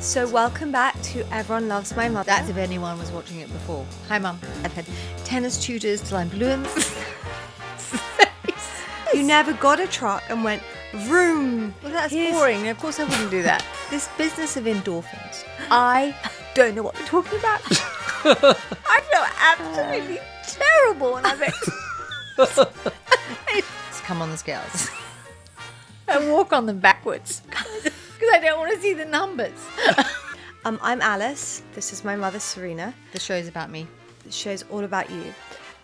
So welcome back to Everyone Loves My Mother. That's if anyone was watching it before. Hi, Mum. I've had tennis tutors till I'm blue in the face. You never got a truck and went, vroom. Well, that's boring. Of course I wouldn't do that. This business of endorphins, I don't know what we're talking about. I feel absolutely terrible when I come on the scales. I walk on them backwards because I don't want to see the numbers. I'm Alice. This is my mother, Serena. The show's about me. The show's all about you.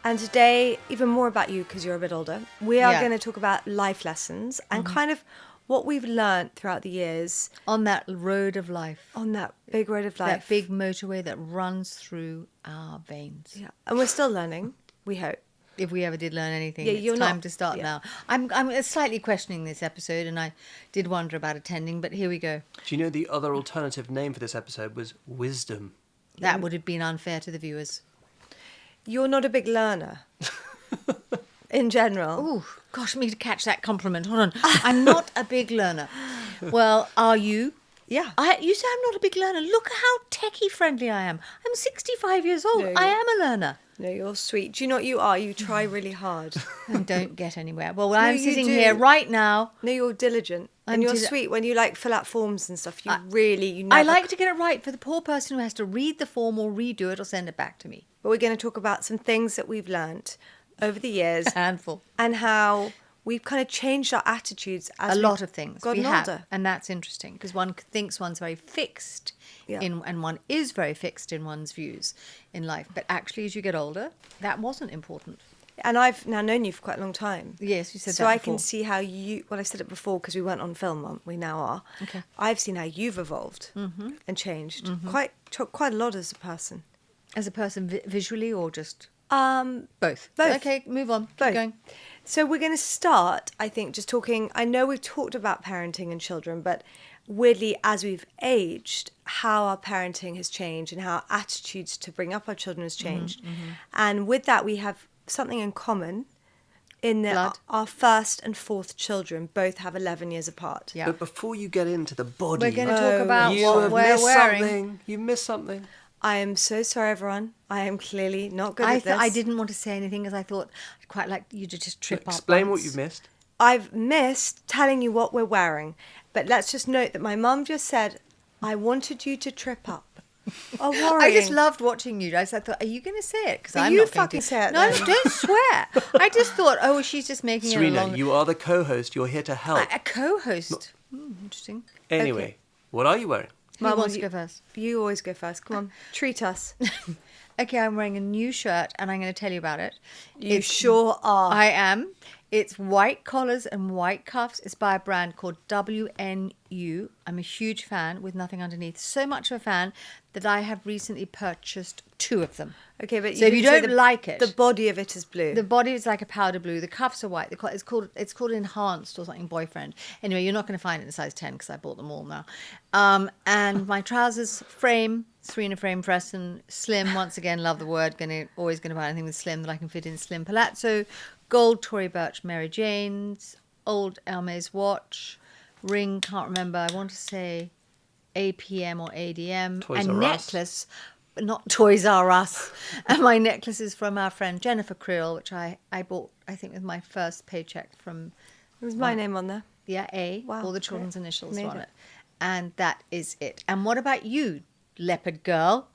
And today, even more about you because you're a bit older, we are going to talk about life lessons and kind of what we've learned throughout the years. On that road of life. On that big road of life. That big motorway that runs through our veins. Yeah. And we're still learning, we hope. If we ever did learn anything, you're it's time not, to start now. I'm slightly questioning this episode, and I did wonder about attending, but here we go. Do you know the other alternative name for this episode was Wisdom? That would have been unfair to the viewers. You're not a big learner. In general. Oh, gosh, me to catch that compliment. Hold on. I'm not a big learner. Well, are you? Yeah. You say I'm not a big learner. Look at how techie friendly I am. I'm 65 years old. No, I am a learner. No, you're sweet. Do you know what you are? You try really hard. And don't get anywhere. Well, I'm you sitting do. here right now. No, you're diligent. And you're sweet. When you fill out forms and stuff, you never... I like to get it right for the poor person who has to read the form or redo it or send it back to me. But we're going to talk about some things that we've learnt over the years. A handful. And how we've kind of changed our attitudes as a lot of things gotten we have, older. and that's interesting because one thinks one's very fixed and one is very fixed in one's views in life. But actually, as you get older, that wasn't important. And I've now known you for quite a long time. Yes, you said so that I before. can see how you... Well, I said it before because we weren't on film. We now are. Okay. I've seen how you've evolved and changed quite a lot as a person. As a person, visually or just Both. Okay, move on. Both. Keep going. So we're going to start, I think, just talking... I know we've talked about parenting and children, but weirdly, as we've aged, how our parenting has changed and how our attitudes to bring up our children has changed. And with that, we have something in common in that our first and fourth children both have 11 years apart. Yeah. But before you get into the body, We're going to talk about you what have we're missed wearing. something. You missed something. I am so sorry, everyone. I am clearly not good at this. I didn't want to say anything because I thought I'd quite like you to just trip up. Explain once. what you've missed. I've missed telling you what we're wearing. But let's just note that my mum just said, I wanted you to trip up. Oh, worrying. I just loved watching you. I thought, are you going to say it? Because I'm you not going fucking to. say it No, then. don't swear. I just thought, she's just making it a Serena, long... you are the co-host. You're here to help. A co-host. Interesting. Anyway, Okay. what are you wearing? Who Mum, wants to you- go first? You always go first. Come on, treat us. Okay, I'm wearing a new shirt and I'm going to tell you about it. You sure are. I am. It's white collars and white cuffs. It's by a brand called WNU. I'm a huge fan with nothing underneath. So much of a fan that I have recently purchased 2 of them. Okay, but So if you didn't say don't like it... the body of it is blue. The body is like a powder blue. The cuffs are white. It's called Enhanced or something, boyfriend. Anyway, you're not going to find it in size 10 because I bought them all now. And my trousers, frame, Serena Fresson, slim. Once again, love the word. Always going to buy anything with slim that I can fit in. Slim palazzo, gold Tory Burch Mary Jane's, old Hermes watch, ring, can't remember. I want to say APM or ADM. Toys and R Us. necklace. Not Toys R Us. And my necklace is from our friend Jennifer Creel, which I bought, I think, with my first paycheck from... There's my name on there. Yeah, A. Wow, All the children's great. initials Made on it. it. And that is it. And what about you, leopard girl?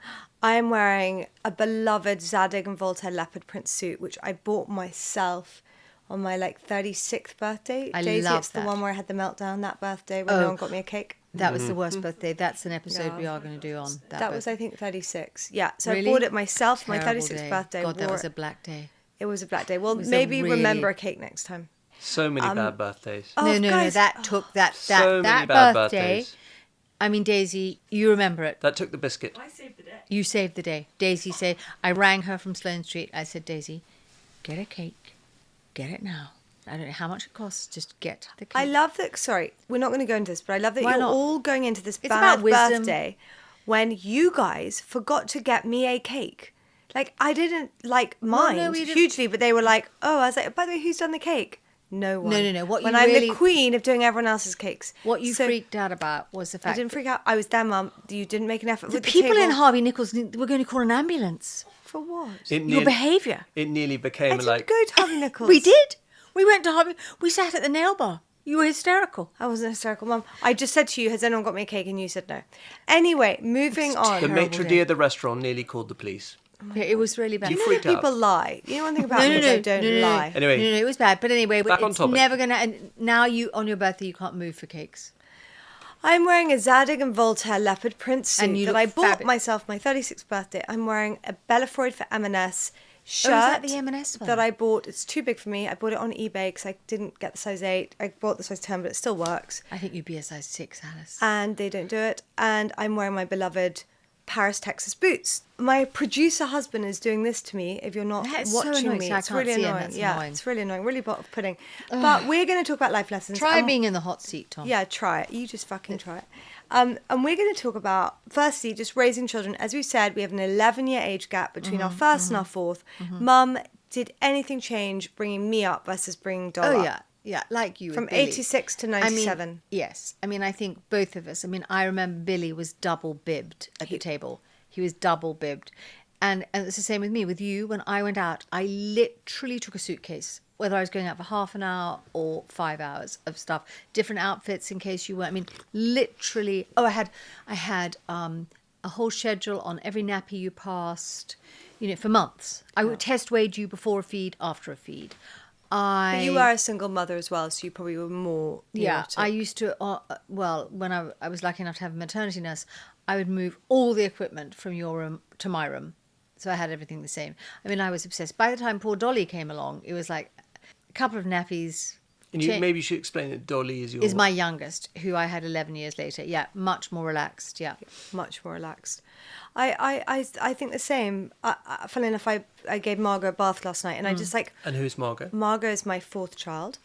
I am wearing a beloved Zadig and Voltaire leopard print suit, which I bought myself on my 36th birthday. I Daisy, love it's the that. one where I had the meltdown that birthday when no one got me a cake. That was the worst birthday. That's an episode Yeah. we are going to do on that. That was, I think, 36. Yeah, so Really? I bought it myself, my Terrible 36th day. birthday. God, that wore was a it. black day. It was a black day. Well, was a maybe really- remember a cake next time. So many bad birthdays. Oh, no, guys. that took that So many that bad birthday. birthdays. I mean, Daisy, you remember it. That took the biscuit. You saved the day. Daisy said, I rang her from Sloane Street. I said, Daisy, get a cake. Get it now. I don't know how much it costs. Just get the cake. I love that. Sorry, we're not going to go into this, but I love that Why you're not? all going into this It's bad about wisdom. birthday when you guys forgot to get me a cake. I didn't mind no, we didn't. hugely, but they were like, oh, I was like, by the way, who's done the cake? No one. No. What when you I'm really- the queen of doing everyone else's cakes. What you So, freaked out about was the I fact didn't freak out. I was there, Mum. You didn't make an effort the with the people in table. Harvey Nichols were going to call an ambulance. For what? Your behaviour. It nearly I became didn't like... go to Harvey Nichols. We did. We went to Harvey. We sat at the nail bar. You were hysterical. I wasn't hysterical, Mum. I just said to you, has anyone got me a cake? And you said no. Anyway, moving on. The terrible maitre day. d' of the restaurant nearly called the police. Yeah, it was really bad. You You know freaked that people out. lie. You know one thing about me is I don't lie. Anyway. No, it was bad. But anyway, Back on it's topic. never going to... And now on your birthday, you can't move for cakes. I'm wearing a Zadig and Voltaire leopard print suit And you that look I bought fabulous. myself my 36th birthday. I'm wearing a Bella Freud for M&S shirt that the M&S one? that I bought. It's too big for me. I bought it on eBay because I didn't get the size 8. I bought the size 10, but it still works. I think you'd be a size 6, Alice. And they don't do it. And I'm wearing my beloved Paris, Texas boots. My producer husband is doing this to me if you're not That's so watching annoying, me. so I It's can't really see him. annoying. That's Yeah, annoying. it's really annoying. Really off-putting. But we're going to talk about life lessons. Try And- being in the hot seat, Tom. Yeah, try it. You just fucking try it. And we're going to talk about, firstly, just raising children. As we've said, we have an 11-year age gap between our first and our fourth. Mum, did anything change bringing me up versus bringing Doll Oh, up? yeah. Yeah, like you with From Billy. 86 to I mean, 97. yes. I mean, I think both of us. I mean, I remember Billy was double bibbed at the table. He was double bibbed. And it's the same with me. With you, when I went out, I literally took a suitcase, whether I was going out for half an hour or 5 hours of stuff, different outfits in case you weren't. I mean, literally. Oh, I had a whole schedule on every nappy you passed, for months. I would test weighed you before a feed, after a feed. But you were a single mother as well, so you probably were more... Yeah, neurotic. I used to, when I was lucky enough to have a maternity nurse, I would move all the equipment from your room to my room. So I had everything the same. I mean, I was obsessed. By the time poor Dolly came along, it was like a couple of nappies. And maybe you should explain that Dolly is your... Is my youngest, who I had 11 years later. Yeah, much more relaxed, yeah. Much more relaxed. I think the same. Funnily enough, I gave Margot a bath last night, and I just like... And who's Margot? Margot is my fourth child.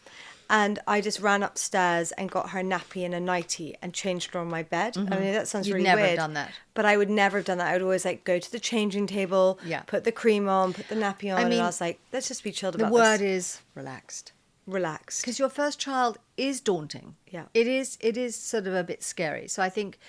And I just ran upstairs and got her nappy and a nightie and changed her on my bed. I mean, that sounds You'd really never have weird. done that. But I would never have done that. I would always like go to the changing table, Yeah. put the cream on, put the nappy on, I mean, and I was like, let's just be chilled The about word this. is relaxed. Relaxed. Because your first child is daunting. Yeah. It is sort of a bit scary. So I think...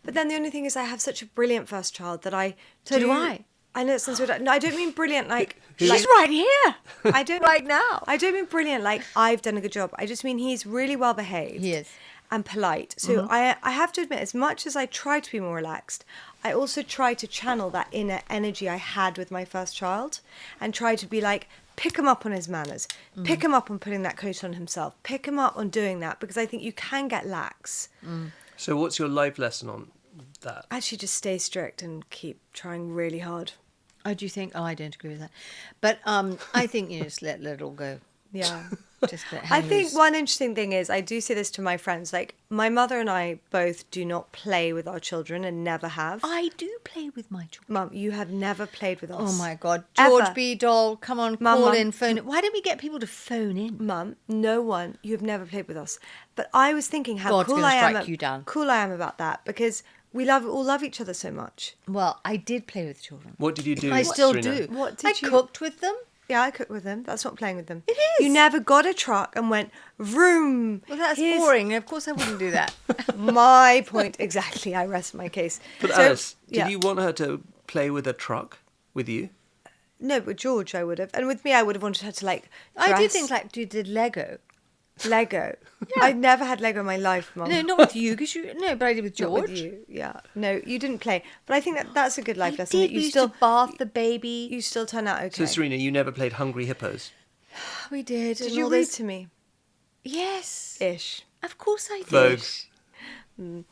But then the only thing is I have such a brilliant first child that I So do I. I know it sounds weird. No, I don't mean brilliant like... She's like right here. I don't right now. I don't mean brilliant like I've done a good job. I just mean he's really well behaved. He is. And polite. So I have to admit, as much as I try to be more relaxed, I also try to channel that inner energy I had with my first child and try to be like, pick him up on his manners, pick him up on putting that coat on himself, pick him up on doing that, because I think you can get lax. So what's your life lesson on that? Actually, just stay strict and keep trying really hard. Oh, do you think? Oh, I don't agree with that. But I think just let it all go. Yeah. Just let it I hang think loose. one interesting thing is I do say this to my friends, like my mother and I both do not play with our children and never have. I do play with my children. Mum, you have never played with us. Oh my God, Ever. George B. Doll, come on, Mum, call Mum. in, phone in. Why don't we get people to phone in? Mum, no one. You have never played with us. But I was thinking how God's cool gonna I am. strike you down. Cool I am about that because we all love each other so much. Well, I did play with children. What did you do, I still Serena? do. What did I you- cooked with them. Yeah, I cook with them. That's not playing with them. It is. You never got a truck and went vroom. Well, that's here's boring. Of course, I wouldn't do that. My point exactly. I rest my case. But So, Alice, did yeah. you want her to play with a truck with you? No, but George, I would have, and with me, I would have wanted her to like. I did dress things like you did Lego. Lego. I never had Lego in my life, Mum. No, not with you, because but I did with Not George. with you. Yeah. No, you didn't play. But I think that's a good life I lesson. did. That We you used still to bath the baby. you still turn out okay. So Serena, you never played Hungry Hippos? We did. Did and you all read this- to me? Yes. Ish. Of course I did. Vogue.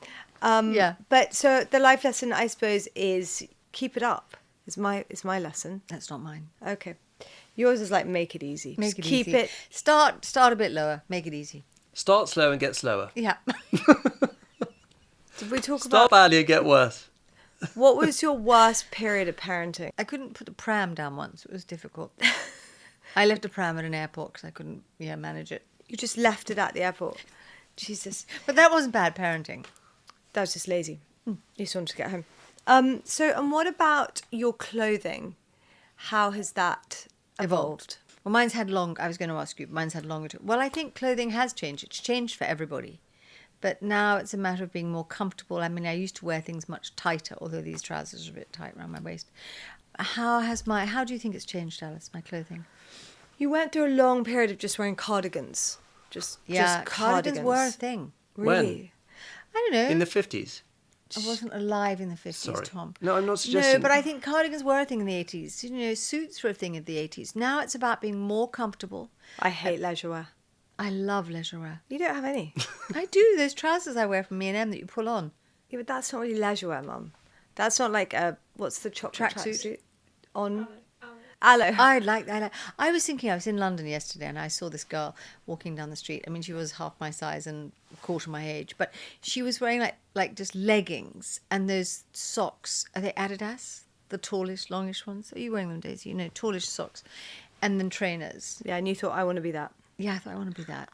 Yeah. But so the life lesson, I suppose, is keep it up. Is my lesson. That's not mine. Okay. Yours is like make it easy. Make Just it keep easy. it. Start a bit lower. Make it easy. Start slow and get slower. Yeah. Did we talk Start about badly and get worse. what was your worst period of parenting? I couldn't put a pram down once. It was difficult. I left a pram at an airport because I couldn't manage it. You just left it at the airport. Jesus. But that wasn't bad parenting. That was just lazy. You just wanted to get home. And what about your clothing? How has that evolved? Well, mine's had long. I was going to ask you. Mine's had longer. Well, I think clothing has changed. It's changed for everybody, but now it's a matter of being more comfortable. I mean, I used to wear things much tighter, although these trousers are a bit tight around my waist. How do you think it's changed, Alice? My clothing. You went through a long period of just wearing cardigans. Just cardigans were a thing. Really? I don't know. In the 50s? I wasn't alive in the 50s, Sorry. Tom. No, I'm not suggesting... No, but I think cardigans were a thing in the 80s. You know, suits were a thing in the 80s. Now it's about being more comfortable. I hate leisure wear. I love leisure wear. You don't have any. I do. Those trousers I wear from M&M that you pull on. Yeah, but that's not really leisure wear, Mum. That's not like what's the chocolate tracksuit? On... Aloe. I like that. I was thinking, I was in London yesterday and I saw this girl walking down the street. I mean, she was half my size and a quarter my age, but she was wearing like just leggings and those socks. Are they Adidas? The tallish, longish ones? Are you wearing them, Daisy? You know, tallish socks. And then trainers. Yeah, and you thought, I want to be that. Yeah, I thought, I want to be that.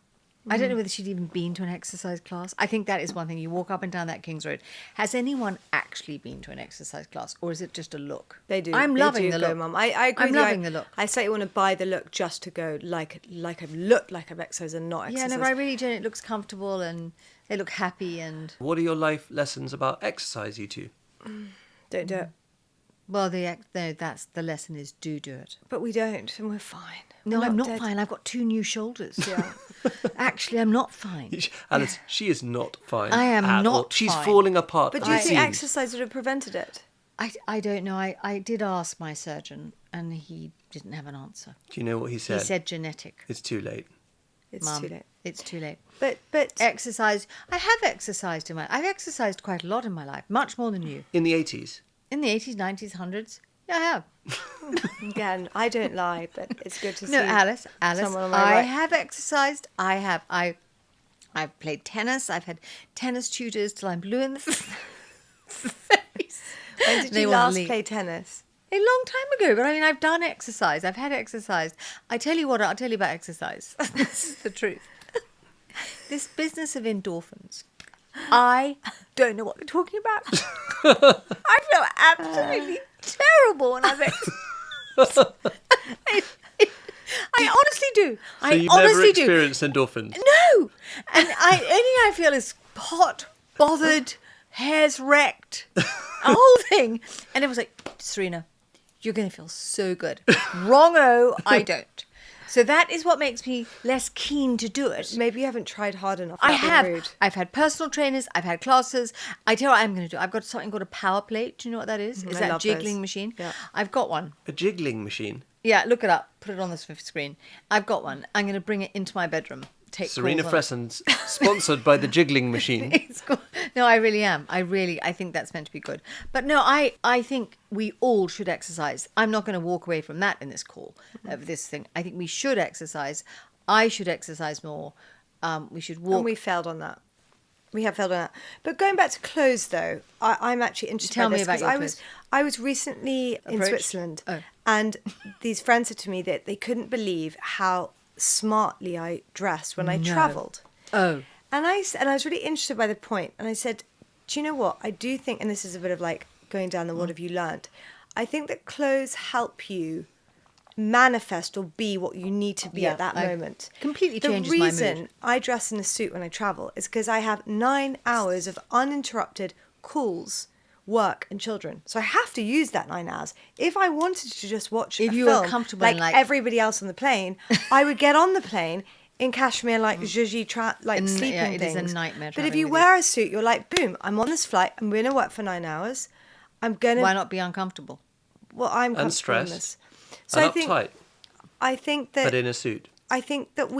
I don't know whether she'd even been to an exercise class. I think that is one thing. You walk up and down that King's Road. Has anyone actually been to an exercise class, or is it just a look? They do. I'm loving the look, Mum. I agree. I'm loving the look. I say you want to buy the look just to go like I've looked like I've exercised and not exercised. Yeah, no, but I really don't. It looks comfortable and they look happy and. What are your life lessons about exercise, you two? Don't do it. Well, that's the lesson is do it. But we don't, and we're fine. No, We're I'm not dead. fine. I've got 2 new shoulders. Yeah. Actually, I'm not fine. Alice, she is not fine. I am at not all. She's fine. falling apart. But do you at think the exercise would have prevented it? I don't know. I did ask my surgeon and he didn't have an answer. Do you know what he said? He said genetic. It's too late. It's Mum, too late. It's too late. But Exercise. I have exercised I've exercised quite a lot in my life, much more than you. In the 80s? In the 80s, 90s, 100s. Yeah, I have. again, I don't lie, but it's good to see. No, Alice, someone on my I right. have exercised. I've played tennis. I've had tennis tutors till I'm blue in the face. When did They you want to last leave. play tennis? A long time ago, but I mean, I've done exercise. I've had exercise. I'll tell you about exercise. This is the truth. This business of endorphins. I don't know what they're talking about. I feel absolutely terrible when I've exercised. I honestly do. So I you've honestly never do. experienced endorphins? No. And anything I feel is hot, bothered, hairs wrecked, a whole thing. And everyone's like, Serena, you're going to feel so good. Wrong-o, I don't. So that is what makes me less keen to do it. Maybe you haven't tried hard enough. I That'd be have. rude. I've had personal trainers. I've had classes. I tell you what I'm going to do. I've got something called a power plate. Do you know what that is? Is I that a love jiggling those. machine? Yeah. I've got one. A jiggling machine? Yeah, look it up. Put it on the screen. I've got one. I'm going to bring it into my bedroom. Take Serena calls on it. Fresson's sponsored by the jiggling machine. It's cool. No, I really am. I think that's meant to be good. But no, I think we all should exercise. I'm not going to walk away from that in this call of this thing. I think we should exercise. I should exercise more. We should walk. And we failed on that. We have failed on that. But going back to clothes, though, I'm actually interested Tell by me this about because your clothes. I was recently in Approached? Switzerland, Oh. and these friends said to me that they couldn't believe how smartly I dressed when I travelled. Oh. And I was really interested by the point, and I said, do you know what? I do think, and this is a bit of like going down the what have you learnt? I think that clothes help you manifest or be what you need to be Yeah, at that I moment. completely the changes my reason mood. I dress in a suit when I travel is because I have 9 hours of uninterrupted calls, work and children. So I have to use that 9 hours. If I wanted to just watch If a you were film comfortable like, and like- everybody else on the plane, I would get on the plane in cashmere like zhuzhi And, sleeping yeah, it is things. a nightmare But if travelling you with wear a suit, you're like, boom, I'm on this flight, I'm going to work for 9 hours. I'm going to... Why not be uncomfortable? Well, I'm And comfortable in stressed. this. So And uptight, I think that... but in a suit. I think that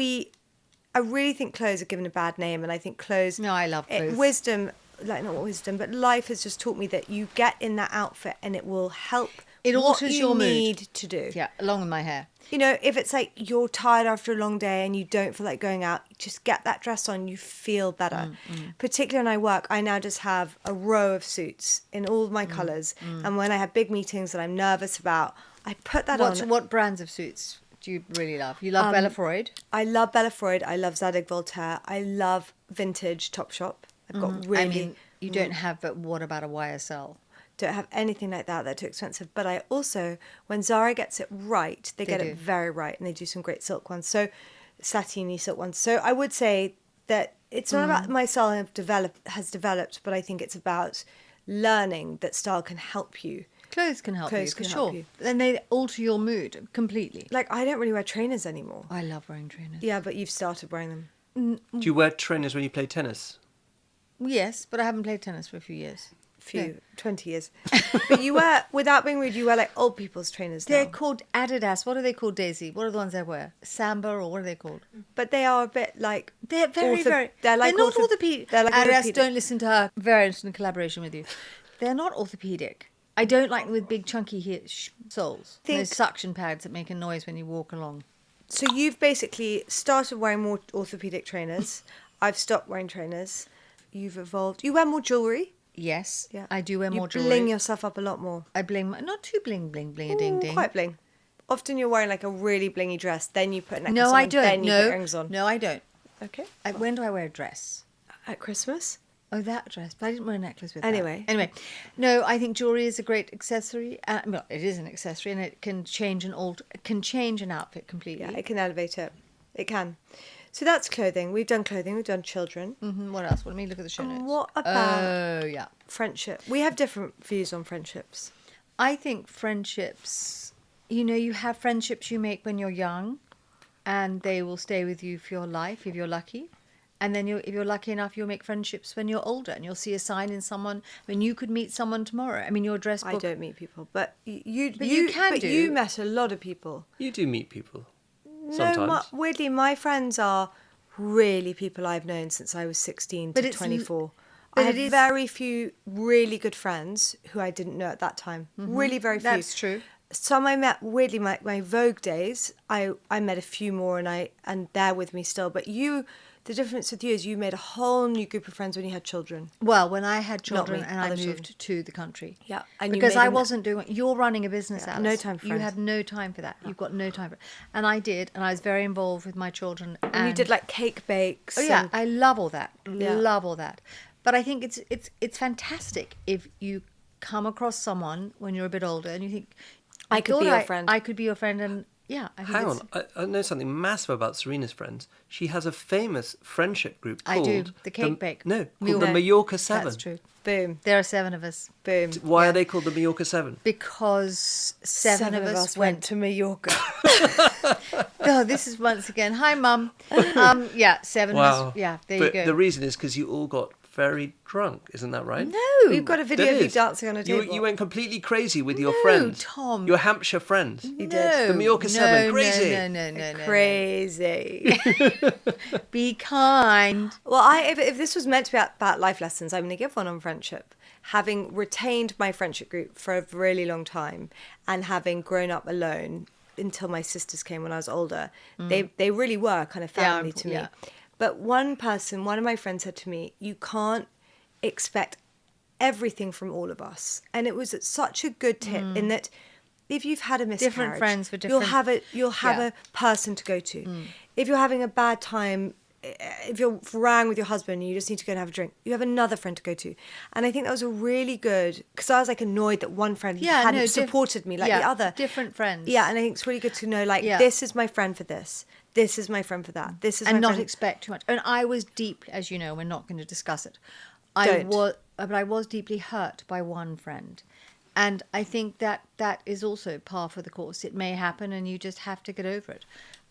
I really think clothes are given a bad name, and I think clothes... No, I love clothes. Wisdom, like not wisdom, but life has just taught me that you get in that outfit and it will help It what alters you your mood. need to do. Yeah, along with my hair. You know, if it's like you're tired after a long day and you don't feel like going out, just get that dress on, you feel better. Particularly when I work, I now just have a row of suits in all of my colours. And when I have big meetings that I'm nervous about, I put that on. What brands of suits do you really love? You love Bella Freud? I love Bella Freud. I love Zadig Voltaire. I love vintage Topshop. I've got really... I mean, you don't have, but what about a YSL? don't have anything like that. They're too expensive. But I also, when Zara gets it right, they get do. it very right, and they do some great silk ones. So satiny silk ones. So I would say that it's not about my style has developed, but I think it's about learning that style can help you. Clothes can help you, Clothes for can sure. help you. Then they alter your mood completely. Like, I don't really wear trainers anymore. I love wearing trainers. Yeah, but you've started wearing them. Do you wear trainers when you play tennis? Yes, but I haven't played tennis for a few years. 20 years. But you wear, without being rude, you wear like old people's trainers now. They're called Adidas. What are they called, Daisy? What are the ones I wear? Samba, or what are they called? But they are a bit like... They're very, very... They're like not orthopedic. They're like Adidas, orthopedic. don't listen to her. Very interested in collaboration with you. They're not orthopedic. I don't like them with big chunky soles. Those suction pads that make a noise when you walk along. So you've basically started wearing more orthopedic trainers. I've stopped wearing trainers. You've evolved. You wear more jewellery. Yes, Yeah. I do wear more You jewelry. bling yourself up a lot more. I bling, not too bling, ding, ding. Quite bling. Often you're wearing like a really blingy dress, then you put a necklace No, on, I and don't. then you put earrings on. No, I don't. Okay. When do I wear a dress? At Christmas? Oh, that dress. But I didn't wear a necklace with Anyway. that. Anyway. No, I think jewellery is a great accessory. Well, it is an accessory, and it can change an outfit completely. Yeah, it can elevate it. It can. So that's clothing. We've done clothing. We've done children. What else? Let me look at the show notes. What about Oh, yeah. friendship? We have different views on friendships. I think friendships, you have friendships you make when you're young, and they will stay with you for your life if you're lucky. And then if you're lucky enough, you'll make friendships when you're older, and you'll see a sign in someone. I mean, you could meet someone tomorrow. I mean, your address book. I don't meet people, but you can do. you met a lot of people. You do meet people. Sometimes. No, weirdly, my friends are really people I've known since I was 16 But to it's 24. but I have it is- very few really good friends who I didn't know at that time. Really very few. That's true. Some I met, weirdly, my Vogue days, I met a few more and they're with me still. But the difference with you is you made a whole new group of friends when you had children. Well, when I had Not children me, and I other moved children. to the country. Yeah, and you because made I them- wasn't doing. You're running a business, Yeah, Alice. no time for You friends. have no time for that. You've got no time for it. And I did, and I was very involved with my children. And you did like cake bakes. Oh yeah, and- I love all that. Yeah. Love all that. But I think it's fantastic if you come across someone when you're a bit older and you think, I could thought be your friend. I could be your friend, and yeah. I think Hang it's- on, I know something massive about Serena's friends. She has a famous friendship group I called... do, the Cake Bake. No, called Mule- the Mallorca 7. That's true. Boom, There are 7 of us boom. Why are they called the Mallorca 7? because seven of us went to Mallorca. Oh, this is once again. Hi, Mum. Yeah, 7 of Wow. us. Yeah, there But you go. the reason is because you all got very drunk, isn't that right? No, We've got a video That of you is. dancing on a table. You went completely crazy with your No, friends. Tom. Your Hampshire friends. You did. No, The Mallorca 7, crazy. No. Crazy. Be kind. Well, if this was meant to be about life lessons, I'm going to give one on friendship. Having retained my friendship group for a really long time and having grown up alone until my sisters came when I was older, they really were kind of family to me. yeah. But one of my friends said to me, you can't expect everything from all of us. And it was such a good tip in that if you've had a miscarriage, Different friends for you'll different- have Yeah. a person to go to. If you're having a bad time, if you're rang with your husband and you just need to go and have a drink, you have another friend to go to. And I think that was a really good, because I was like annoyed that one friend hadn't supported me like the other. Different friends. Yeah, and I think it's really good to know, like, Yeah. this is my friend for this. This is my friend for that. This is and my not friend. expect too much. And I was deeply, as you know, we're not going to discuss it. Don't. But I was deeply hurt by one friend, and I think that is also par for the course. It may happen, and you just have to get over it.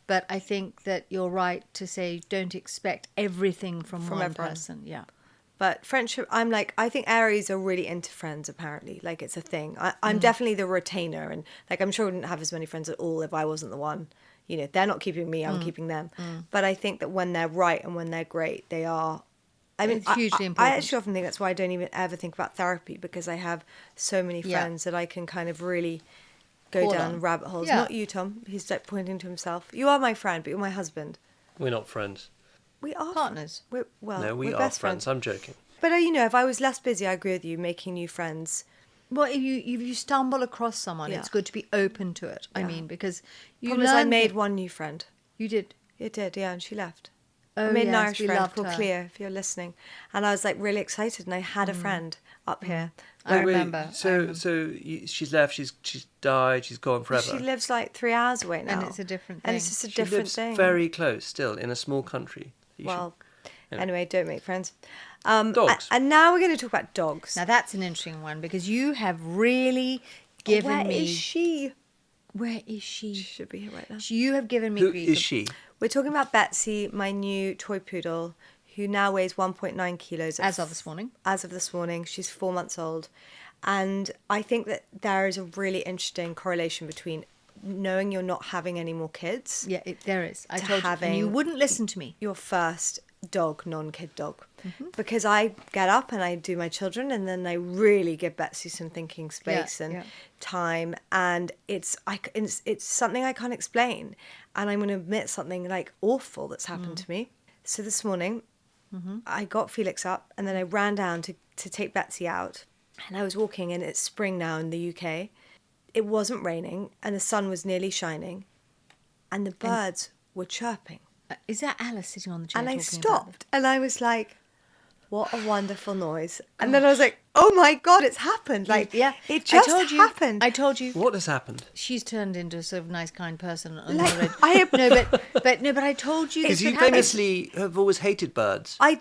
But I think that you're right to say don't expect everything from one everyone. person. Yeah. But friendship, I think Aries are really into friends, apparently. Like, it's a thing. I'm definitely the retainer. And, like, I'm sure I wouldn't have as many friends at all if I wasn't the one. You know, they're not keeping me, I'm keeping them. But I think that when they're right and when they're great, they are... I mean, It's hugely I important. actually often think that's why I don't even ever think about therapy, because I have so many Yeah. friends that I can kind of really go Call down on. rabbit holes. Yeah. Not you, Tom. He's like pointing to himself. You are my friend, but you're my husband. We're not friends. We are Partners. We're No, we we're are best friends. I'm joking. But you know, if I was less busy, I agree with you. Making new friends. Well, if you stumble across someone, Yeah. it's good to be open to it. I Yeah. mean, because you Problem is, I learn made thi- one new friend. You did. It did, yeah, and she left. I Oh, made an yes, Irish we friend loved called her. Cleo, if you're listening. And I was like really excited, and I had a friend up here. I Wait, remember. she's left. She's died. She's gone forever. She lives like 3 hours away now. And it's a different And it's thing. just a She different lives thing. very close still in a small country. You Well, should- anyway, don't make friends. Dogs. And now we're going to talk about dogs. Now that's an interesting one because you have really given Where me. is she? Where is she? She should be here right now. You have given me Who grief. is she? We're talking about Betsy, my new toy poodle, who now weighs 1.9 kilos. As of this morning. As of this morning. She's 4 months old. And I think that there is a really interesting correlation between knowing you're not having any more kids, Yeah, there is. I to told you, and you having- wouldn't listen to me. your first dog, non-kid dog. Because I get up and I do my children, and then I really give Betsy some thinking space and time, and it's something I can't explain, and I'm going to admit something like awful that's happened to me. So this morning I got Felix up, and then I ran down to take Betsy out, and I was walking, and it's spring now in the UK. It wasn't raining, and the sun was nearly shining, and the birds were chirping. Is that Alice sitting on the chair? And I talking about stopped, and I was like, what a wonderful noise. And then I was like, oh my God, it's happened. Like, Yeah, it just I told you, happened. I told you. What has happened? She's turned into a sort of nice, kind person. On Like, the road. I have- but I told you Because this you would happen. famously have always hated birds. I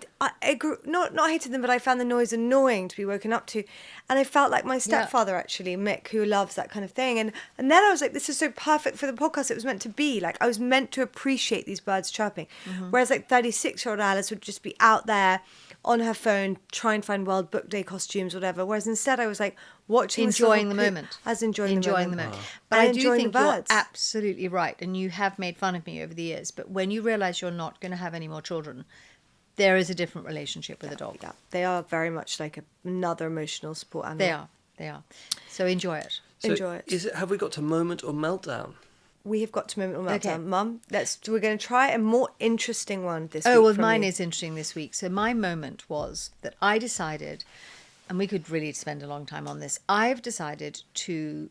grew, not hated them, but I found the noise annoying to be woken up to. And I felt like my stepfather, actually, Mick, who loves that kind of thing. And then I was like, this is so perfect for the podcast. It was meant to be. Like, I was meant to appreciate these birds chirping. Whereas, like, 36-year-old Alice would just be out there on her phone, try and find World Book Day costumes, whatever. Whereas instead I was like watching this Enjoying little the poop- moment. I was enjoying the moment. But And I do enjoying think the you're birds. absolutely right. And you have made fun of me over the years. But when you realise you're not going to have any more children, there is a different relationship with a dog. Yeah, they are very much like another emotional support animal. They are. So enjoy it. So Enjoy it. Have we got to moment or meltdown? We have got to moment or meltdown. Okay. Mum, we're going to try a more interesting one this week. Oh, well, from mine you. is interesting this week. So my moment was that I decided, and we could really spend a long time on this. I decided to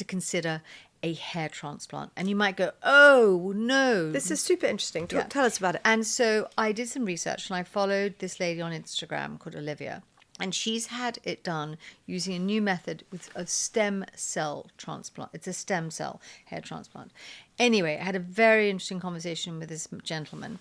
consider a hair transplant. And you might go, oh, no. This is super interesting. Yeah. Tell us about it. And so I did some research and I followed this lady on Instagram called Olivia. And she's had it done using a new method with a stem cell transplant. It's a stem cell hair transplant. Anyway, I had a very interesting conversation with this gentleman.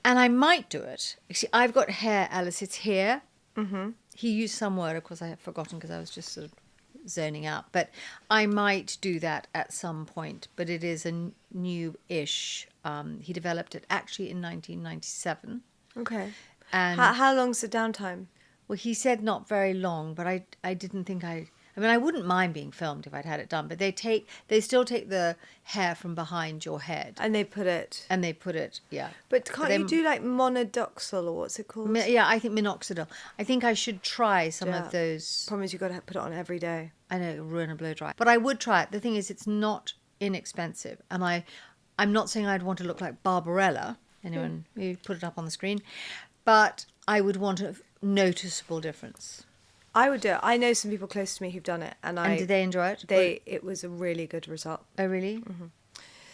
And I might do it. See, I've got hair, Alice. It's here. Mm-hmm. He used some word, of course, I have forgotten because I was just sort of zoning out. But I might do that at some point. But it is a new-ish. He developed it actually in 1997. Okay. And How long's the downtime? well, he said not very long, but I didn't think I mean, I wouldn't mind being filmed if I'd had it done, but they still take the hair from behind your head And they put it... yeah. But can't then- you do like monodoxal or what's it called? Yeah, I think minoxidil. I think I should try some Yeah. of those. Problem is you've got to put it on every day. I know it'll ruin a blow dry, but I would try it. The thing is, it's not inexpensive, and I'm not saying I'd want to look like Barbarella. Anyone, you put it up on the screen, but I would want a noticeable difference. I would do it. I know some people close to me who've done it, and And did they enjoy it? It was a really good result. Oh, really? Mm-hmm.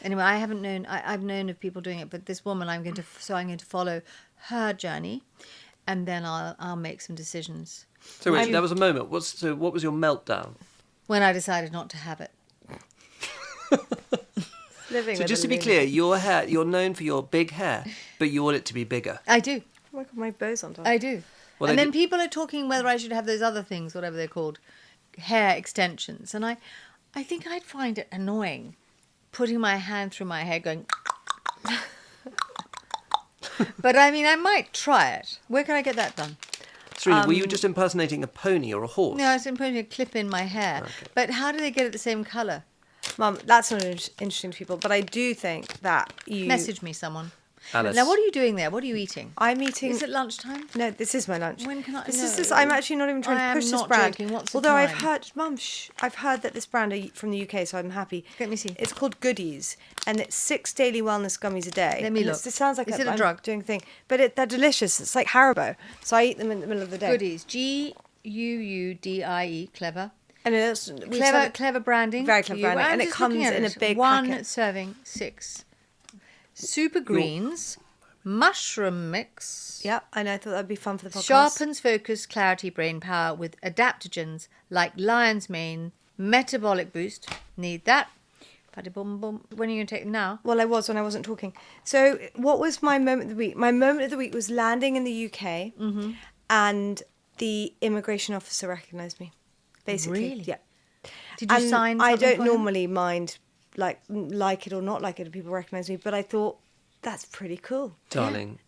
Anyway, I haven't known. I've known of people doing it, but this woman, I'm going to follow her journey, and then I'll make some decisions. So wait, that was a moment. What was your meltdown? When I decided not to have it. Living So with just a to be lunatic. clear, your hair, you're known for your big hair, but you want it to be bigger. I do. Oh my God, my bow's on top. I do. Well, and they then do- people are talking whether I should have those other things, whatever they're called, hair extensions. And I think I'd find it annoying putting my hand through my hair going... But I mean, I might try it. Where can I get that done? Serena, were you just impersonating a pony or a horse? No, I was putting a clip in my hair. Okay. But how do they get it the same colour? Mum, that's not interesting to people, but I do think that you... Message me, someone. Alice. Now, what are you doing there? What are you eating? I'm eating... Is it lunchtime? No, this is my lunch. When can I- This is no. this. I'm actually not even trying I to am push this not brand. joking. What's the Although I've time? heard, Mum, I've heard that this brand are from the UK, so I'm happy. Let me see. It's called Goodies, and it's 6 daily wellness gummies a day. Let me And look. It sounds like Is it a I'm drug? doing a thing, but they're delicious. It's like Haribo, so I eat them in the middle of the day. Goodies. Guudie. Clever. And it's Clever branding. Very clever for you. branding, I'm and it just comes looking at in a it. big One packet. serving, 6. Super greens. mushroom mix. Yeah, and I thought that'd be fun for the podcast. Sharpens focus, clarity, brain power with adaptogens like lion's mane, metabolic boost. Need that. Bada boom boom. When are you going to take them now? Well, I was when I wasn't talking. So, what was my moment of the week? My moment of the week was landing in the UK, and the immigration officer recognised me. Basically, Really? yeah. Did you And sign I something don't for him? normally mind like it or not like it if people recognise me, but I thought that's pretty cool. Darling,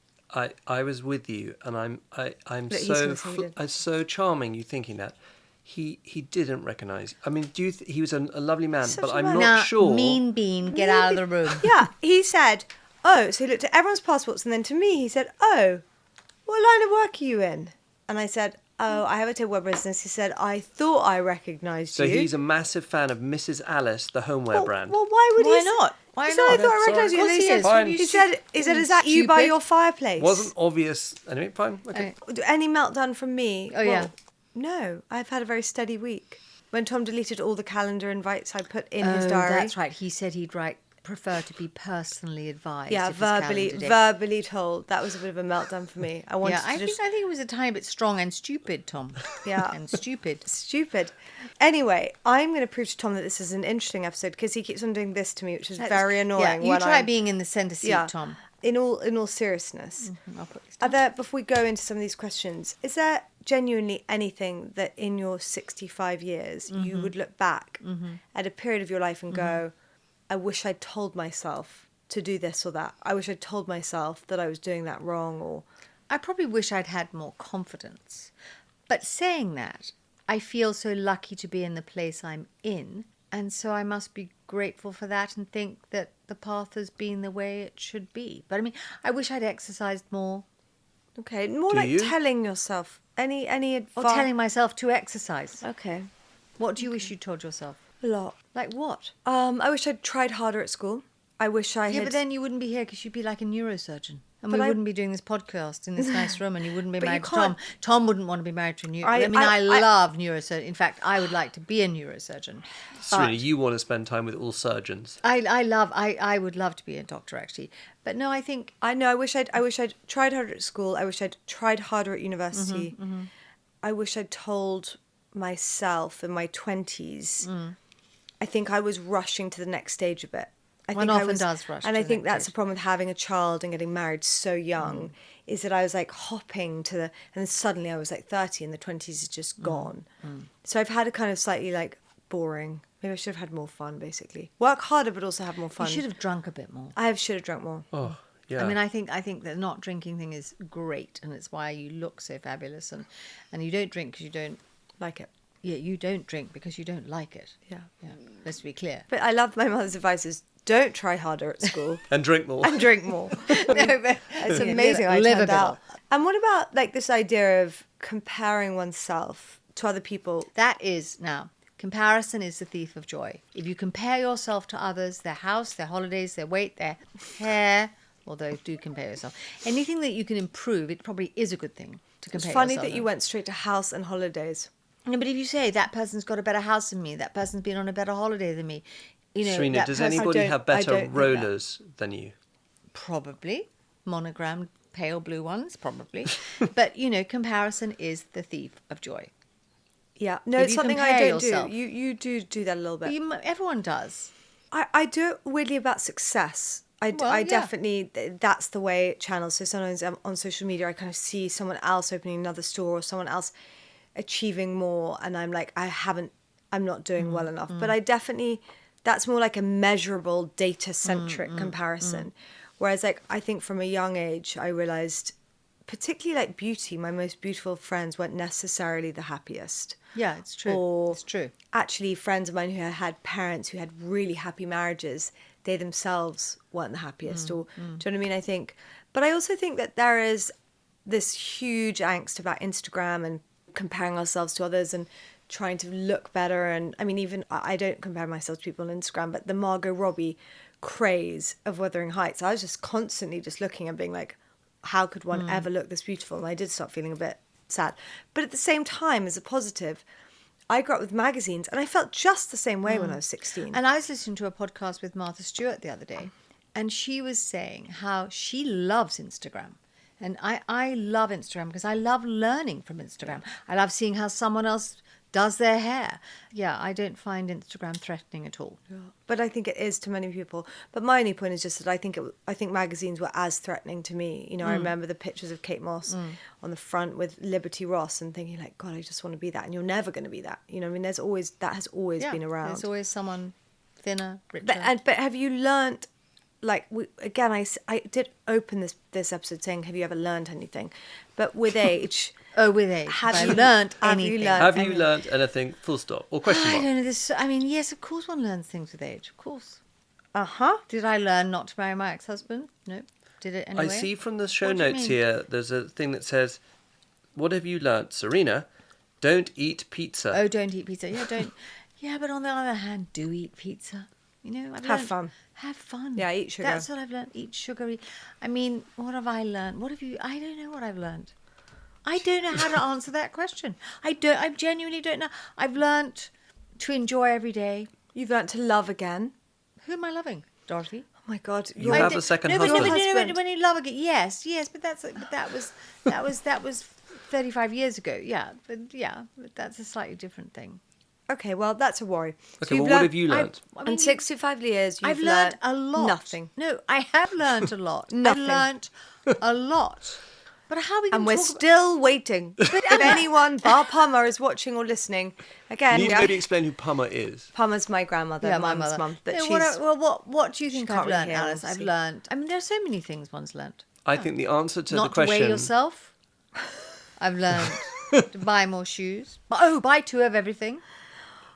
I was with you, and I'm But he's gonna say he did. it's so charming you thinking that. He didn't recognise. I mean, he was a lovely man, Such but a I'm man. not Nah, sure. Mean bean, get out of the room. Yeah, he said, oh, so he looked at everyone's passports, and then to me he said, oh, what line of work are you in? And I said, oh, I have a table web business. He said, I thought I recognised So you. he's a massive fan of Mrs. Alice, the homeware brand. Well, why would Why he? not? Why he said, I not? thought I Sorry. recognised you. Of And course he he said, is. Fine. he said, is that you by Stupid. your fireplace? Wasn't obvious. Anyway, fine. Okay. Any meltdown from me? Oh, yeah. No, I've had a very steady week. When Tom deleted all the calendar invites I put in his diary. That's right. He said he'd prefer to be personally advised. Yeah, if his calendar did. verbally told. That was a bit of a meltdown for me. I wanted Yeah, to I just... think it was a tiny bit strong and stupid, Tom. Yeah. And stupid. Stupid. Anyway, I'm going to prove to Tom that this is an interesting episode because he keeps on doing this to me, which is very annoying. Yeah, you when try I'm- being in the centre seat, Tom. In all seriousness, I'll put this are down. there, before we go into some of these questions, is there genuinely anything that in your 65 years you would look back at a period of your life and go, I wish I'd told myself to do this or that. I wish I'd told myself that I was doing that wrong, or... I probably wish I'd had more confidence. But saying that, I feel so lucky to be in the place I'm in. And so I must be grateful for that and think that the path has been the way it should be. But I mean, I wish I'd exercised more. Okay, more Do like you? telling yourself. Any Or advice? telling myself to exercise. Okay, What do you wish you told yourself? a lot. Like what? I wish I'd tried harder at school. I wish I Yeah, had... but then you wouldn't be here because you'd be like a neurosurgeon. And But we I- wouldn't be doing this podcast in this nice room and you wouldn't be But you married to can't- Tom. Tom wouldn't want to be married to a neurosurgeon. I- I love neurosurgeon. In fact, I would like to be a neurosurgeon. Serena, But you want to spend time with all surgeons. I would love to be a doctor, actually. But no, I think... I know. I wish I'd tried harder at school. I wish I'd tried harder at university. I wish I'd told myself in my 20s. I think I was rushing to the next stage a bit. One often does rush and to I the think next that's stage. the problem with having a child and getting married so young. Is that I was like hopping to the, and then suddenly I was like 30 and the 20s is just gone. So I've had a kind of slightly like boring. Maybe I should have had more fun. Basically, work harder but also have more fun. You should have drunk a bit more. should have drunk more. Oh, yeah. I mean, I think the not drinking thing is great, and it's why you look so fabulous. And you don't drink because you don't. Like it. Yeah, you don't drink because you don't like it. Yeah. Yeah. Let's be clear. But I love my mother's advice is don't try harder at school. and drink more. And drink more. It's amazing how I Live a turned bit out. off. And what about like this idea of comparing oneself to other people? That is now. Comparison is the thief of joy. If you compare yourself to others, their house, their holidays, their weight, their hair, although do compare yourself. Anything that you can improve, it probably is a good thing to It's compare funny yourself that you with. went straight to house and holidays. No, but if you say that person's got a better house than me, that person's been on a better holiday than me, you know, Serena, that does person- anybody don't- have I better don't think that. rollers than you? Probably. Monogrammed pale blue ones, probably. But, you know, comparison is the thief of joy. Yeah. No, If it's you something I compare don't yourself- do. You do that a little bit. Everyone does. I do it weirdly about success. I yeah. definitely, that's the way it channels. So sometimes on social media, I kind of see someone else opening another store or someone else achieving more. And I'm like, I'm not doing well enough. But I definitely, that's more like a measurable data-centric comparison. Whereas like, I think from a young age, I realized, particularly like beauty, my most beautiful friends weren't necessarily the happiest. Yeah, it's true. Or It's true. actually friends of mine who had parents who had really happy marriages, they themselves weren't the happiest. Or do you know what I mean? I think, but I also think that there is this huge angst about Instagram and comparing ourselves to others and trying to look better. And I mean, even I don't compare myself to people on Instagram, but the Margot Robbie craze of Wuthering Heights, I was just constantly just looking and being like, how could one ever look this beautiful? And I did start feeling a bit sad. But at the same time, as a positive, I grew up with magazines and I felt just the same way when I was 16. And I was listening to a podcast with Martha Stewart the other day, and she was saying how she loves Instagram. And I love Instagram because I love learning from Instagram. I love seeing how someone else does their hair. Yeah, I don't find Instagram threatening at all. Yeah. But I think it is to many people. But my only point is just that I think magazines were as threatening to me. You know, I remember the pictures of Kate Moss on the front with Liberty Ross and thinking like, God, I just want to be that. And you're never going to be that. You know, I mean, that has always been around. There's always someone thinner, richer. But have you learnt? Like I did open this episode saying, "Have you ever learned anything?" But with age, have you learned anything? Have you learned anything? Full stop or question mark? I don't know this. I mean, yes, of course, one learns things with age. Of course. Did I learn not to marry my ex-husband? No. Did it anyway? I see from the show notes here. There's a thing that says, "What have you learnt, Serena? Don't eat pizza." Oh, don't eat pizza. Yeah, don't. Yeah, but on the other hand, do eat pizza. You know, have fun. Have fun. Yeah, eat sugar. That's what I've learned. Eat sugar. I mean, what have I learned? I don't know what I've learned. I don't know how to answer that question. I genuinely don't know. I've learned to enjoy every day. You've learnt to love again. Who am I loving? Dorothy? Oh my God. You have a second husband. No, when you love again. Yes, but that was 35 years ago. Yeah, but that's a slightly different thing. Okay, well, that's a worry. Okay, well, what have you learnt? In 65 years, I've learned a lot. Nothing. No, I have learned a lot. Nothing. I've learned a lot. But how are we going to And we're still waiting. If anyone, bar Pama, is watching or listening, again... You need to maybe explain who Pama is. Pama's my grandmother, my Mum's mother. mum. But no, she's... What do you think I've can't learned, really hear, Alice? I've obviously. learned... I mean, there are so many things one's learned. I think the answer to the Not question... to weigh yourself. I've learned to buy more shoes. Buy 2 of everything.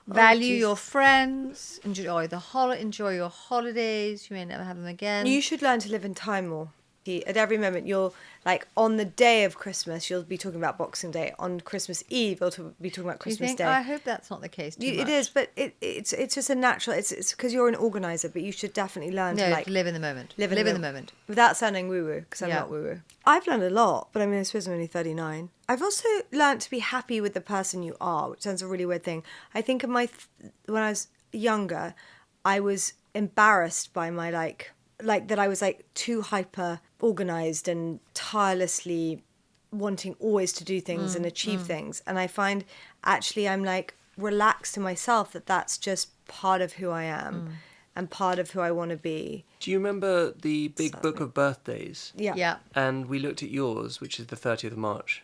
Value your friends. Enjoy your holidays. You may never have them again. You should learn to live in time more. At every moment, you'll, like, on the day of Christmas, you'll be talking about Boxing Day. On Christmas Eve, you'll be talking about Christmas Day. I hope that's not the case too much. It is, but it's just a natural... It's because you're an organiser, but you should definitely learn to, like... live in the moment. Live in the moment. Without sounding woo-woo, because I'm not woo-woo. I've learned a lot, but I mean, I suppose I'm only 39. I've also learned to be happy with the person you are, which sounds a really weird thing. I think when I was younger, I was embarrassed by my, like that I was, like, too hyper organised and tirelessly wanting always to do things and achieve things. And I find, actually, I'm, like, relaxed to myself that that's just part of who I am and part of who I want to be. Do you remember the big book of birthdays? Yeah. And we looked at yours, which is the 30th of March.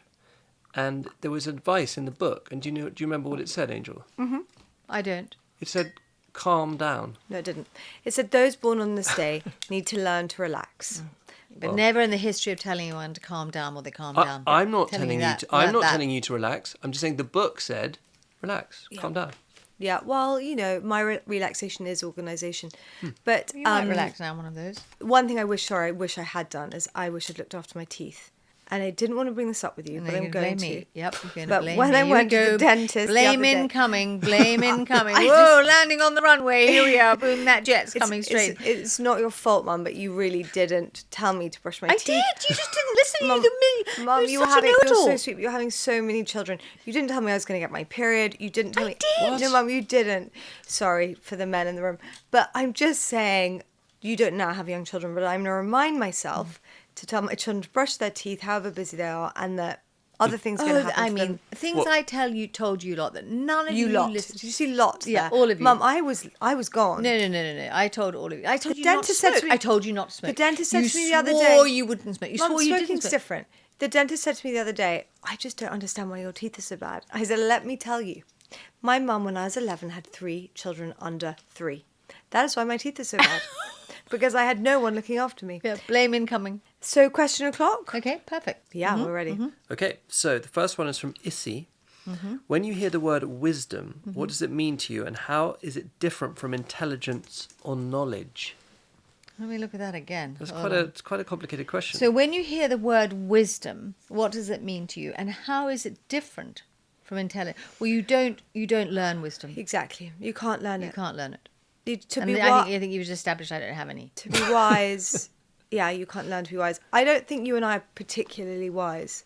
And there was advice in the book. And do you remember what it said, Angel? Mm-hmm. I don't. It said, calm down. No, it didn't. It said those born on this day need to learn to relax. But never in the history of telling anyone to calm down will they calm down. I'm not telling you to relax. I'm just saying the book said, relax, calm down. Yeah, well, you know, my relaxation is organisation. But You might relax now, one of those. one thing I wish I had done is I wish I'd looked after my teeth. And I didn't want to bring this up with you, but I'm going to. Yep, you're going to But blame when me. I went to the dentist blame the other day- incoming, blame incoming. Whoa, landing on the runway. Here we are. Boom, that jet's coming straight. It's not your fault, Mum, but you really didn't tell me to brush my teeth. I did. You just didn't listen. Mum, Mum, you're you're such a know-it-all. so sweet. But you're having so many children. You didn't tell me I was going to get my period. You didn't tell me. did. What? No, Mum, you didn't. Sorry for the men in the room. But I'm just saying, you don't now have young children, but I'm going to remind myself to tell my children to brush their teeth, however busy they are, and that other things are going to happen. I to mean, them. things I told you a lot that none of you You lot. listened. Did you see lot? Yeah, there? all of you. Mum, I was gone. No. I told all of you. I told The you not to dentist said smoke. to me- I told you not to smoke. The dentist said to me the other You day- swore you wouldn't smoke. You Mum, swore you didn't smoking's smoke. different. The dentist said to me the other day, I just don't understand why your teeth are so bad. I said, let me tell you. My mum, when I was 11, had 3 children under 3. That is why my teeth are so bad. Because I had no one looking after me. Yeah, blame incoming. So, question o'clock? Okay, perfect. Yeah, we're ready. Okay, so the first one is from Issy. When you hear the word wisdom, what does it mean to you, and how is it different from intelligence or knowledge? Let me look at that again. That's Hold on. quite a complicated question. So when you hear the word wisdom, what does it mean to you, and how is it different from intelligence? Well, you don't learn wisdom. Exactly. You can't learn You it. can't learn it. To And be I think you've established I don't have any. to be wise, yeah, you can't learn to be wise. I don't think you and I are particularly wise.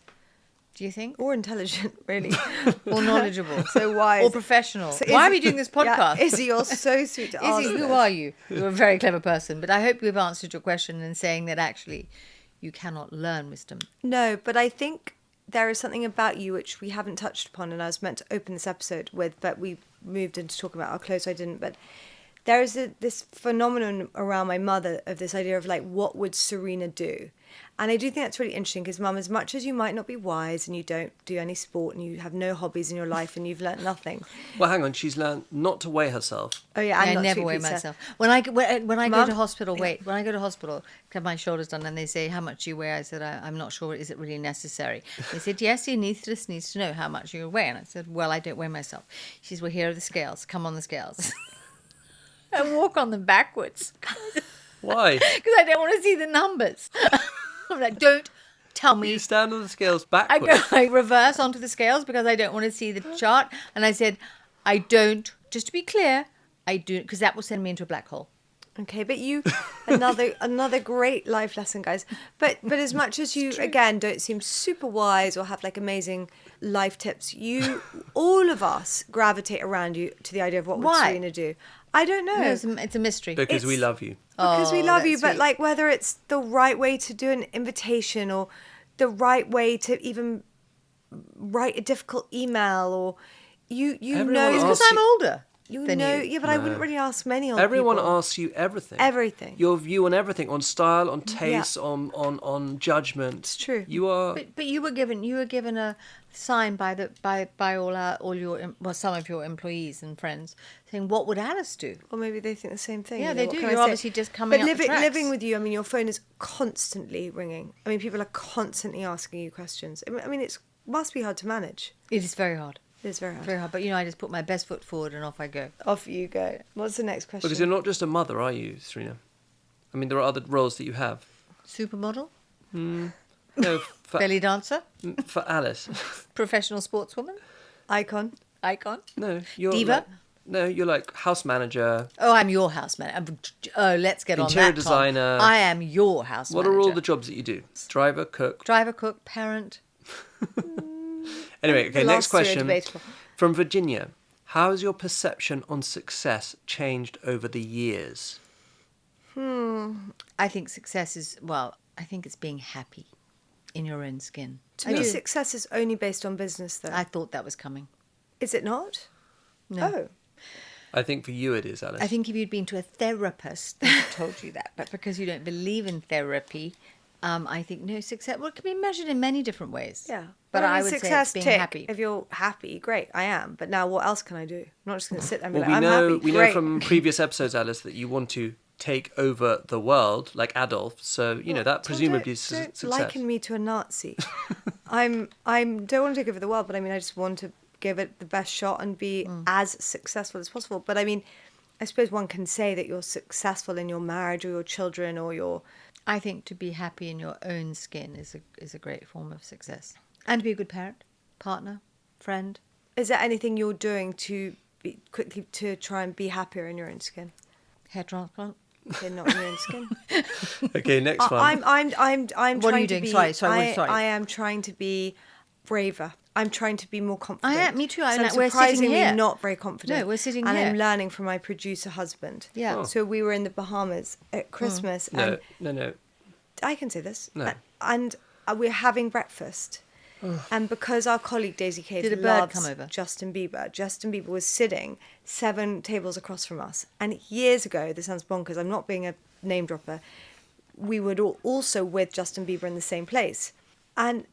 Do you think? Or intelligent, really. Or knowledgeable. So wise. Or professional. So Why are Izzy- we doing this podcast? Yeah, Izzy, you're so sweet to ask Izzy, who this. are you? You're a very clever person. But I hope we've answered your question in saying that actually you cannot learn wisdom. No, but I think there is something about you which we haven't touched upon, and I was meant to open this episode with, but we moved into talking about our clothes, so I didn't. But there is this phenomenon around my mother of this idea of like, what would Serena do? And I do think that's really interesting because, Mum, as much as you might not be wise and you don't do any sport and you have no hobbies in your life and you've learnt nothing. Well, hang on. She's learned not to weigh herself. Oh yeah, and I not to never eat weigh pizza. myself. When I go Mum? to hospital, when I go to hospital, have my shoulders done, and they say, how much do you weigh? I said, I'm not sure. Is it really necessary? They said, yes, your anaesthetist needs to know how much you weigh. And I said, well, I don't weigh myself. She says, well, here are the scales. Come on the scales. I walk on them backwards Why? because I don't want to see the numbers. I'm like, don't tell me. You stand on the scales I backwards. go, I reverse onto the scales because I don't want to see the chart. And I said, I don't, just to be clear, I do, because that will send me into a black hole. Okay, but you another great life lesson, guys. But as much as you again don't seem super wise or have like amazing life tips, all of us gravitate around you to the idea of what would Why? Serena do. I don't know. No, it's a mystery. Because we love you. Because we Oh, love you, that's but sweet. like whether it's the right way to do an invitation or the right way to even write a difficult email or you Everyone know It's because asks I'm you- older you than know you. yeah, but I wouldn't really ask many old Everyone people. asks you everything. Everything. Your view on everything, on style, on taste, on judgment. It's true. You are. But you were given a sign by all your some of your employees and friends saying, what would Alice do? Or maybe they think the same thing. Yeah, you know, they what do. can I You're say? obviously just coming But up the tracks. living with you, I mean, your phone is constantly ringing. I mean, people are constantly asking you questions. I mean, it must be hard to manage. It is very hard. It is very hard. Very hard. But I just put my best foot forward and off I go. Off you go. What's the next question? Because you're not just a mother, are you, Serena? I mean, there are other roles that you have. Supermodel, No, for, belly dancer, for Alice. professional sportswoman, Icon. icon. No, you're Diva? Like, no, you're like house manager. Oh, I'm your house manager. Oh, let's get on Interior that, Tom. designer. I am your house What manager. are all the jobs that you do? Driver, cook. Driver, cook, parent. Anyway, okay, The next last two are question debatable. from Virginia. How has your perception on success changed over the years? I think success is, I think it's being happy in your own skin. To I me, do. success is only based on business, though. I thought that was coming. Is it not? No. Oh. I think for you it is, Alice. I think if you'd been to a therapist, they would have told you that. But because you don't believe in therapy, I think no success. Well, it can be measured in many different ways. Yeah. But Well, I mean, would say success, it's being tick. happy. If you're happy, great, I am. But now what else can I do? I'm not just going to sit there and be Well, like, I'm happy. we know Great. from previous episodes, Alice, that you want to take over the world like Adolf. So that Tom, presumably is don't success. liken me to a Nazi. I'm don't want to take over the world, but I mean, I just want to give it the best shot and be as successful as possible. But I mean, I suppose one can say that you're successful in your marriage or your children or your. I think to be happy in your own skin is a great form of success. And to be a good parent, partner, friend. Is there anything you're doing to quickly to try and be happier in your own skin? Hair transplant. Okay, not in your own skin. Okay, next one. I'm What are trying you to doing? be. Sorry. I am trying to be braver. I'm trying to be more confident. I am, me too. So I'm I'm like, we're sitting surprisingly here. not very confident. No, we're sitting and here. I'm learning from my producer husband. Yeah. Oh. So we were in the Bahamas at Christmas, and No. I can say this. No. And we're having breakfast. And because our colleague Daisy Cave Did a bird loves come over? Justin Bieber was sitting 7 tables across from us. And years ago, this sounds bonkers, I'm not being a name dropper, we were also with Justin Bieber in the same place. And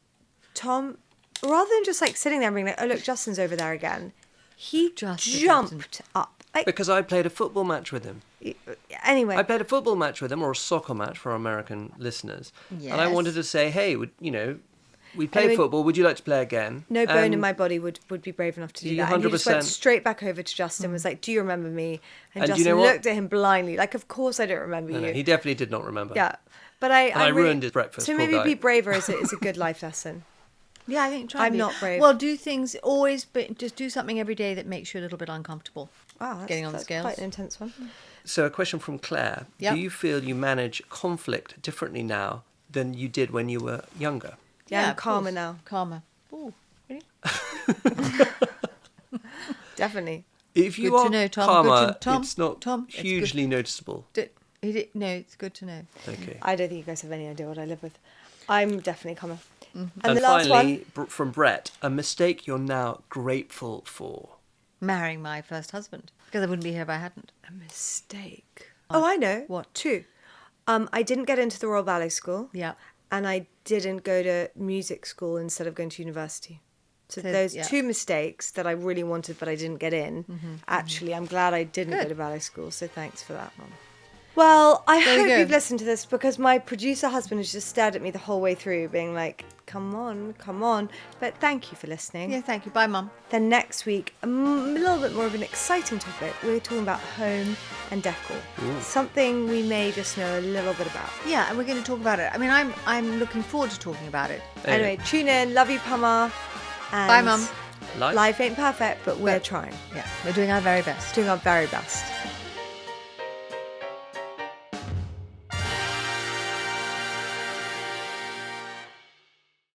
Tom, rather than just like sitting there and being like, oh look, Justin's over there again, he Just the jumped up. Like, Because I played a football match with him. anyway. I played a football match with him, or a soccer match for our American listeners. And I Yes. wanted to say, hey, we play Anyway, football. Would you like to play again? No bone in And- my body would be brave enough to do You that. And he just went 100%. straight back over to Justin, was like, do you remember me? And And do you Justin know what? looked at him blindly, like, of course I don't remember No, you. he definitely did not remember. Yeah. But I really, ruined his breakfast, So poor maybe guy. be braver is a good life lesson. Yeah, I think try. I'm and be. not brave. Well, do things always, but just do something every day that makes you a little bit uncomfortable. Wow, Getting on the that's scales. quite an intense one. So a question from Claire. Yep. Do you feel you manage conflict differently now than you did when you were younger? Yeah, I'm of calmer course. now. Calmer. Oh, really? Definitely. If you Good to are know, Tom. calmer, Good to- Tom, it's not Tom, it's hugely noticeable. No, it's good to know. Okay. I don't think you guys have any idea what I live with. I'm definitely calmer. And And the last finally, one. from Brett, a mistake you're now grateful for. Marrying my first husband, because I wouldn't be here if I hadn't. A mistake. Oh, I know. What? 2. I didn't get into the Royal Ballet School. Yeah. And I didn't go to music school instead of going to university. So those yeah. 2 mistakes that I really wanted but I didn't get in. Actually, I'm glad I didn't go Good. to ballet school. So thanks for that, Mum. Well, I There you hope go. you've listened to this because my producer husband has just stared at me the whole way through, being like, come on, come on. But thank you for listening. Yeah, thank you. Bye, Mum. Then next week, a little bit more of an exciting topic. We're talking about home and decor. Something we may just know a little bit about. Yeah, and we're going to talk about it. I mean, I'm looking forward to talking about it. Anyway, tune in. Love you, Pama. And Bye, Mum. Life? Life ain't perfect, but we're trying. Yeah, we're doing our very best. Doing our very best.